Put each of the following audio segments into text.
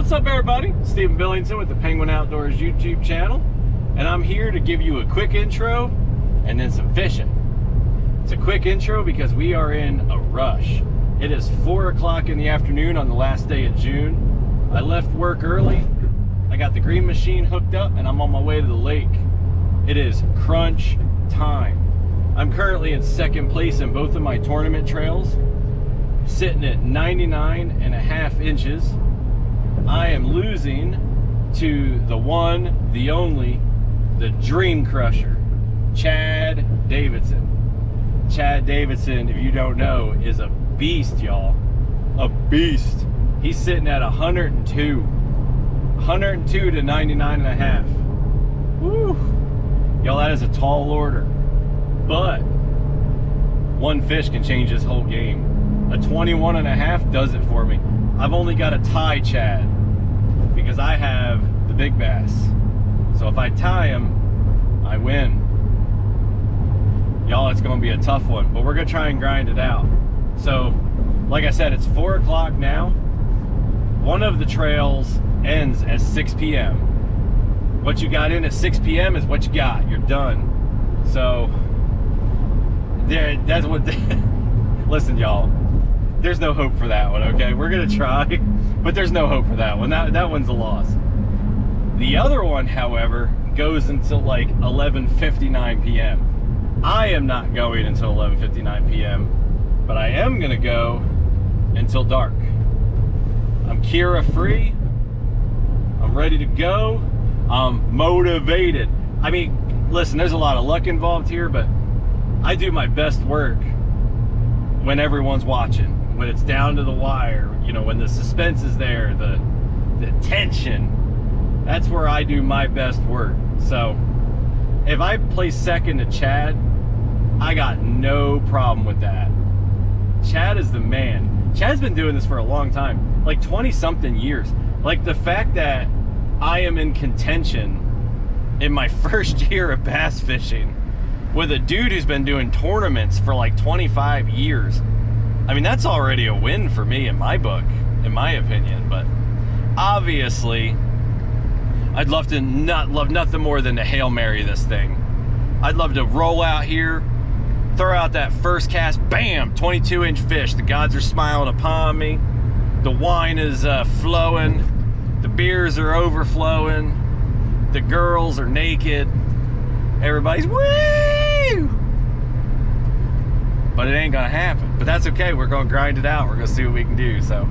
What's up, everybody? Stephen Billington with the Penguin Outdoors YouTube channel, and I'm here to give you a quick intro and then some fishing. It's a quick intro because we are in a rush. It is 4 o'clock in the afternoon on the last day of June. I left work early. I got the green machine hooked up and I'm on my way to the lake. It is crunch time. I'm currently in second place in both of my tournament trails, sitting at 99.5 inches. I am losing to the one, the only, the Dream Crusher, Chad Davidson. Chad Davidson, if you don't know, is a beast, y'all. A beast. He's sitting at 102. 102 to 99.5. Woo! Y'all, that is a tall order. But one fish can change this whole game. A 21.5 does it for me. I've only got to tie Chad because I have the big bass. So if I tie him, I win. Y'all, it's going to be a tough one, but we're going to try and grind it out. So, like I said, it's 4 o'clock now. One of the trails ends at 6 p.m. What you got in at 6 p.m. is what you got. You're done. So, that's what... Listen, y'all. There's no hope for that one, okay? We're gonna try, but there's no hope for that one. That one's a loss. The other one, however, goes until like 11:59 p.m. I am not going until 11:59 p.m., but I am gonna go until dark. I'm Kira free. I'm ready to go. I'm motivated. I mean, listen, there's a lot of luck involved here, but I do my best work when everyone's watching. When it's down to the wire, you know, when the suspense is there, the tension, that's where I do my best work. So if I place second to Chad, I got no problem with that. Chad is the man. Chad's been doing this for a long time, like 20 something years. Like the fact that I am in contention in my first year of bass fishing with a dude who's been doing tournaments for like 25 years. I mean, that's already a win for me in my book, in my opinion. But obviously, I'd love nothing more than to Hail Mary this thing. I'd love to roll out here, throw out that first cast, bam, 22-inch fish. The gods are smiling upon me. The wine is flowing. The beers are overflowing. The girls are naked. Everybody's woo! But it ain't gonna happen. But that's okay, we're gonna grind it out. We're gonna see what we can do. So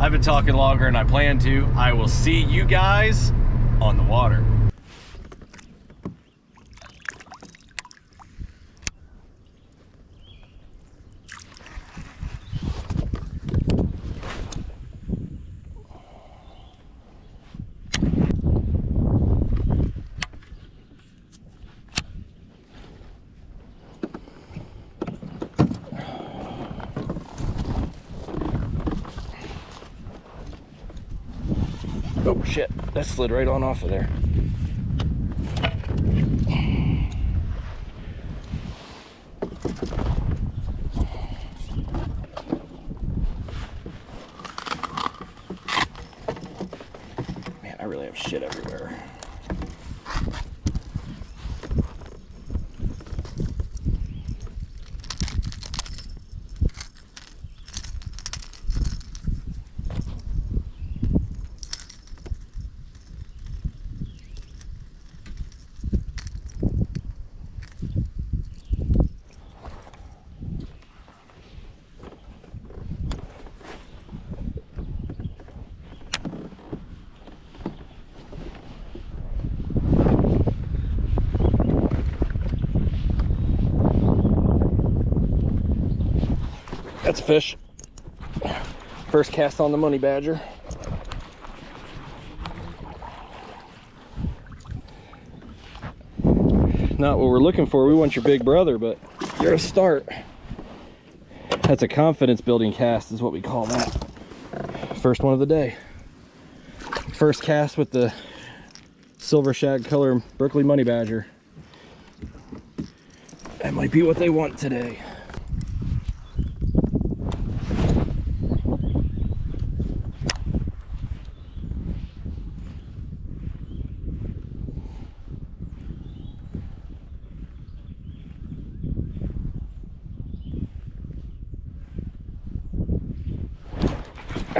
I've been talking longer than I plan to. I will see you guys on the water. Oh shit, that slid right on off of there. Man, I really have shit everywhere. That's a fish. First cast on the Money Badger. Not what we're looking for. We want your big brother, but you're a start. That's a confidence building cast is what we call that. First one of the day. First cast with the silver shag color Berkley Money Badger. That might be what they want today.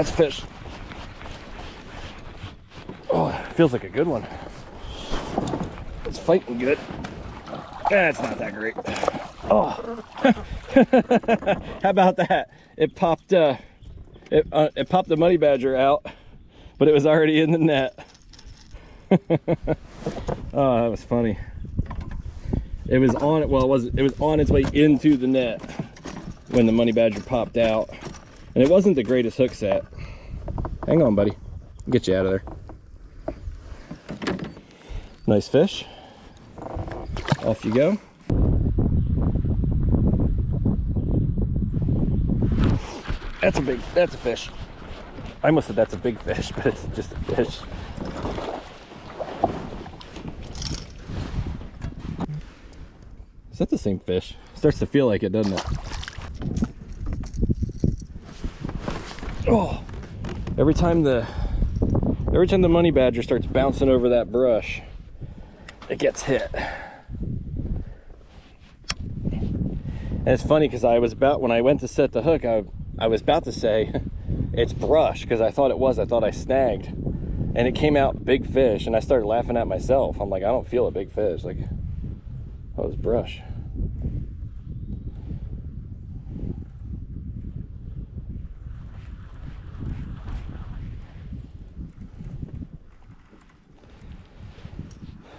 That's a fish. Oh, it feels like a good one. It's fighting good. That's not that great. Oh, how about that? It popped. It popped the money badger out, but it was already in the net. Oh, that was funny. It was on. Well, it was on its way into the net when the money badger popped out, and it wasn't the greatest hook set. Hang on, buddy. I'll get you out of there. Nice fish. Off you go. That's a fish. I almost said that's a big fish, but it's just a fish. Is that the same fish? Starts to feel like it, doesn't it? Oh, every time the money badger starts bouncing over that brush, it gets hit. And it's funny because when I went to set the hook, I was about to say it's brush because I thought I snagged, and it came out big fish, and I started laughing at myself. I'm like, I don't feel a big fish. Like, oh, it's brush.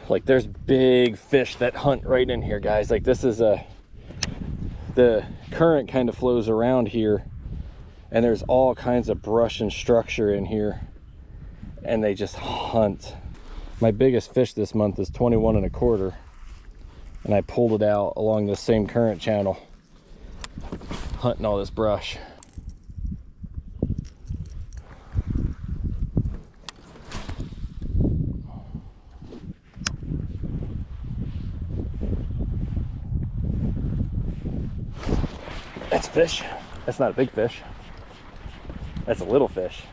Like, there's big fish that hunt right in here, guys. Like, this is the current kind of flows around here, and there's all kinds of brush and structure in here, and they just hunt. My biggest fish this month is 21 1/4, and I pulled it out along the same current channel, hunting all this brush. That's a fish. That's not a big fish. That's a little fish.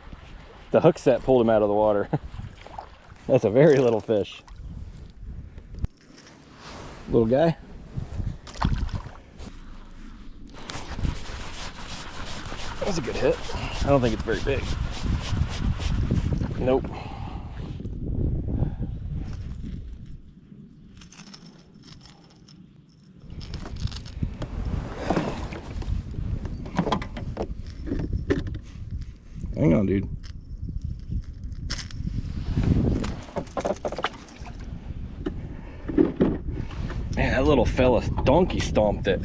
The hook set pulled him out of the water. That's a very little fish. Little guy. That was a good hit. I don't think it's very big. Nope. Hang on, dude. Man, that little fella donkey stomped it.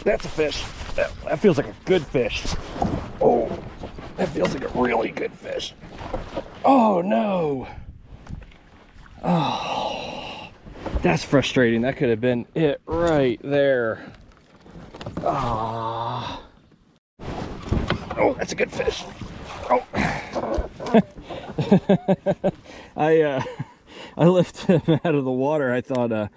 That's a fish. That feels like a good fish. Oh, that feels like a really good fish. Oh, no. Oh, that's frustrating. That could have been it right there. Ah. Oh, that's a good fish. Oh. I lifted him out of the water. I thought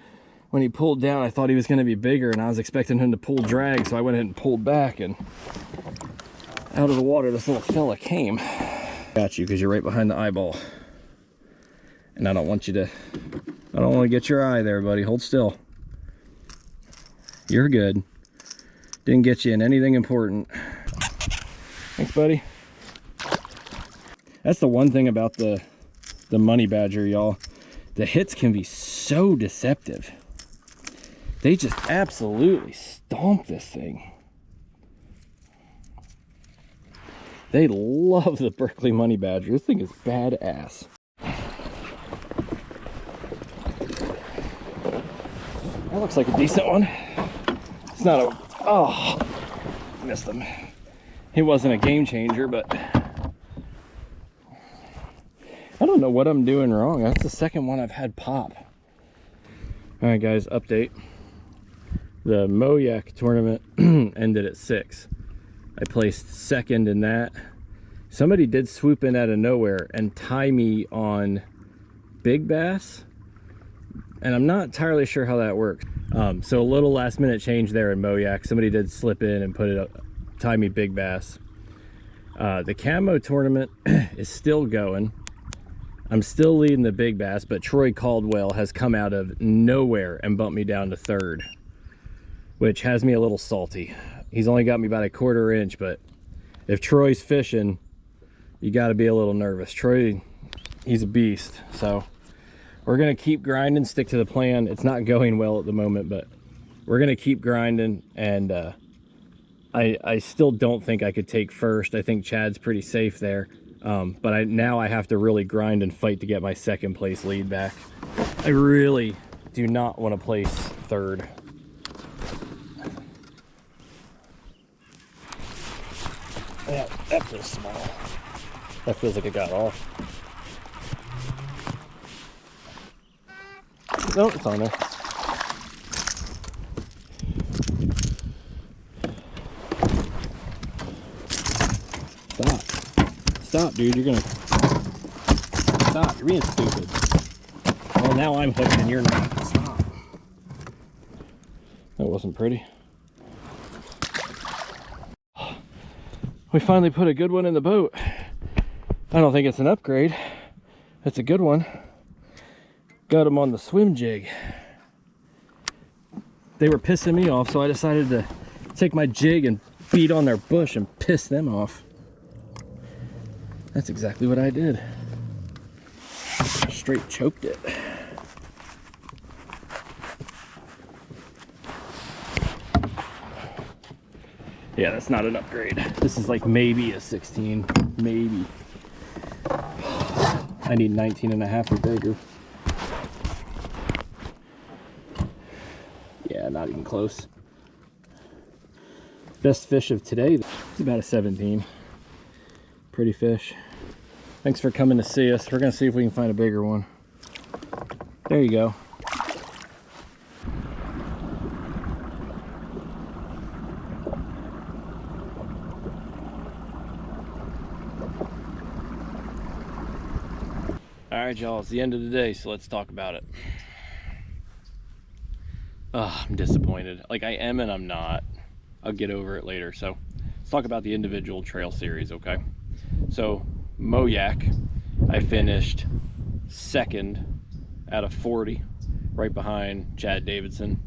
when he pulled down, I thought he was going to be bigger, and I was expecting him to pull drag, so I went ahead and pulled back, and out of the water this little fella came. Got you because you're right behind the eyeball, and I don't want to get your eye there, buddy. Hold still. You're good. Didn't get you in anything important. Thanks, buddy. That's the one thing about the money badger, y'all. The hits can be so deceptive. They just absolutely stomp this thing. They love the Berkley money badger. This thing is badass. That looks like a decent one. It's not a... Oh, missed him. He wasn't a game changer, but I don't know what I'm doing wrong. That's the second one I've had pop. All right, guys, update. The Moyak tournament ended at 6. I placed second in that. Somebody did swoop in out of nowhere and tie me on big bass, and I'm not entirely sure how that works. So a little last minute change there in Moyak. Somebody did slip in and put it up, tie me big bass. The camo tournament is still going. I'm still leading the big bass, but Troy Caldwell has come out of nowhere and bumped me down to third, which has me a little salty. He's only got me about a 1/4 inch, but if Troy's fishing, you got to be a little nervous. Troy, he's a beast. So we're going to keep grinding, stick to the plan. It's not going well at the moment, but we're going to keep grinding. And I still don't think I could take first. I think Chad's pretty safe there. But now I have to really grind and fight to get my second place lead back. I really do not want to place third. Yeah, that feels small. That feels like it got off. No, it's on there. Stop. Stop, dude. You're gonna... Stop. You're being stupid. Well, now I'm hooked and you're not. Stop. That wasn't pretty. We finally put a good one in the boat. I don't think it's an upgrade. It's a good one. Got him on the swim jig. They were pissing me off, so I decided to take my jig and beat on their bush and piss them off. That's exactly what I did. Straight choked it. Yeah, that's not an upgrade. This is like maybe a 16, maybe. I need 19.5 or bigger. Yeah, not even close. Best fish of today is about a 17. Pretty fish. Thanks for coming to see us. We're gonna see if we can find a bigger one. There you go. All right, y'all, it's the end of the day, so let's talk about it. I'm disappointed. Like, I am and I'm not. I'll get over it later. So let's talk about the individual trail series, okay? So Moyak, I finished second out of 40, right behind Chad Davidson.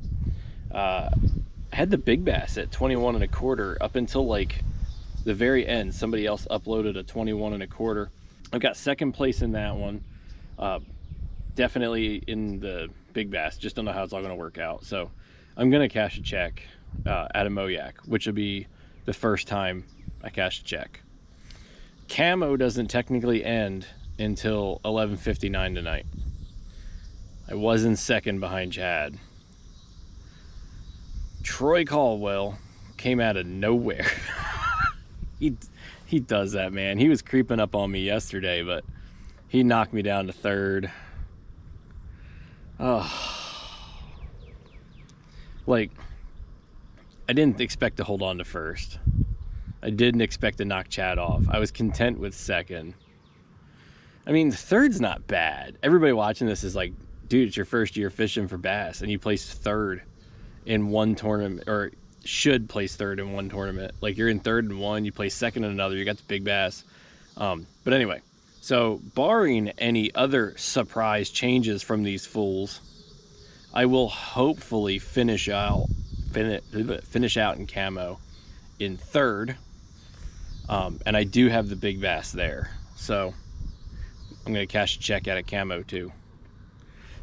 I had the big bass at 21.25 up until like the very end. Somebody else uploaded a 21.25. I've got second place in that one. Definitely in the big bass. Just don't know how it's all going to work out. So I'm going to cash a check at a Moyak, which will be the first time I cash a check. Camo doesn't technically end until 11:59 tonight. I was in second behind Chad. Troy Caldwell came out of nowhere. He does that, man. He was creeping up on me yesterday, but he knocked me down to third. Like, I didn't expect to hold on to first. I didn't expect to knock Chad off. I was content with second. I mean, third's not bad. Everybody watching this is like, dude, it's your first year fishing for bass and you placed third in one tournament, or should place third in one tournament. Like, you're in third in one, you place second in another, you got the big bass. But anyway, so barring any other surprise changes from these fools, I will hopefully finish out in camo in third. And I do have the big bass there, so I'm going to cash a check out of camo too.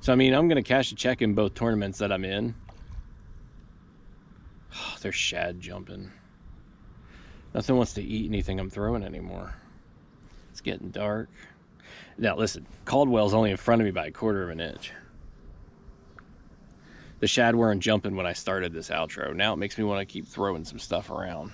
So I mean, I'm going to cash a check in both tournaments that I'm in. Oh, there's shad jumping. Nothing wants to eat anything I'm throwing anymore. It's getting dark. Now listen, Caldwell's only in front of me by a 1/4 inch. The shad weren't jumping when I started this outro. Now it makes me want to keep throwing some stuff around.